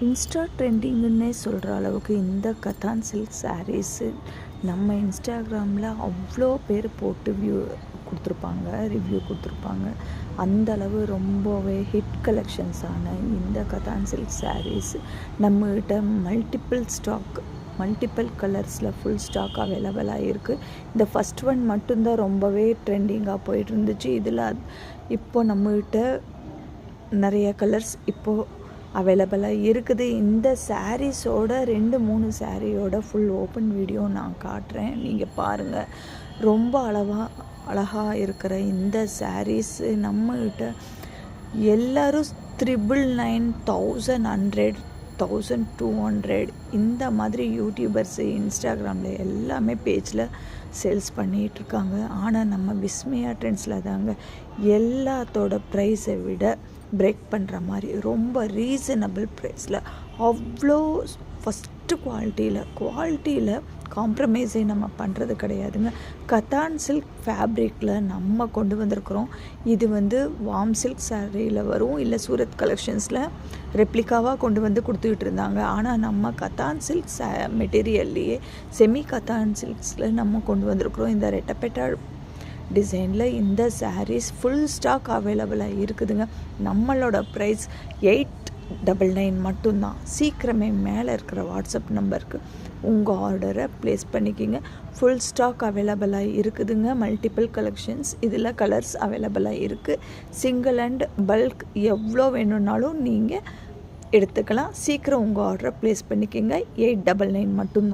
Insta ட்ரெண்டிங்குன்னே சொல்கிற அளவுக்கு இந்த கதான் சில்க் சாரீஸு நம்ம இன்ஸ்டாகிராமில் அவ்வளோ பேர் போட்டு ரிவ்யூ கொடுத்துருப்பாங்க. அந்தளவு ரொம்பவே ஹிட் கலெக்ஷன்ஸான இந்த கதான் சில்க் சாரீஸ் நம்மகிட்ட மல்டிபிள் கலர்ஸில் ஃபுல் ஸ்டாக் அவைலபிளாக இருக்குது. இந்த ஃபஸ்ட் ஒன் மட்டும்தான் ரொம்பவே ட்ரெண்டிங்காக போயிட்டு இருந்துச்சு. இதில் இப்போ நம்மகிட்ட நிறைய கலர்ஸ் இப்போது அவைலபிளாக இருக்குது. இந்த சாரீஸோட 2-3 சாரியோட ஃபுல் ஓப்பன் வீடியோ நான் காட்டுறேன், நீங்கள் பாருங்கள். ரொம்ப அழகாக இருக்கிற இந்த சாரீஸு நம்மகிட்ட எல்லோரும் 999, 1100 இந்த மாதிரி யூடியூபர்ஸு இன்ஸ்டாகிராமில் எல்லாமே பேஜில் சேல்ஸ் பண்ணிகிட்ருக்காங்க. ஆனால் நம்ம விஸ்மயா ட்ரெண்ட்ஸில் தாங்க எல்லாத்தோட ப்ரைஸை விட பிரேக் பண்ணுற மாதிரி ரொம்ப ரீசனபிள் ப்ரைஸில் அவ்வளோ ஃபஸ்ட்டு குவாலிட்டியில் காம்ப்ரமைஸே நம்ம பண்ணுறது கிடையாதுங்க. கதான் சில்க் ஃபேப்ரிக்கில் நம்ம கொண்டு வந்திருக்கிறோம். இது வார்ம் சில்க் சாரியில் வரும், இல்லை சூரத் கலெக்ஷன்ஸில் ரெப்ளிகாவாக கொண்டு வந்து கொடுத்துக்கிட்டு இருந்தாங்க. ஆனால் நம்ம கதான் சில்க் மெட்டீரியல்லையே செமி கதான் சில்க்ஸில் நம்ம கொண்டு வந்திருக்கிறோம். இந்த ரெட்டப்பெட்டா டிசைனில் இந்த சாரீஸ் ஃபுல் ஸ்டாக் அவைலபிளாக இருக்குதுங்க. நம்மளோட ப்ரைஸ் 899 மட்டும்தான். சீக்கிரமே மேலே இருக்கிற வாட்ஸ்அப் நம்பருக்கு உங்கள் ஆர்டரை ப்ளேஸ் பண்ணிக்கிங்க. ஃபுல் ஸ்டாக் அவைலபிளாக இருக்குதுங்க. மல்டிபிள் கலெக்ஷன்ஸ் இதில் கலர்ஸ் அவைலபிளாக இருக்குது. சிங்கிள் அண்ட் பல்க் எவ்வளோ வேணும்னாலும் நீங்கள் எடுத்துக்கலாம். சீக்கிரம் உங்கள் ஆர்டரை ப்ளேஸ் பண்ணிக்கிங்க. 899 மட்டும்தான்.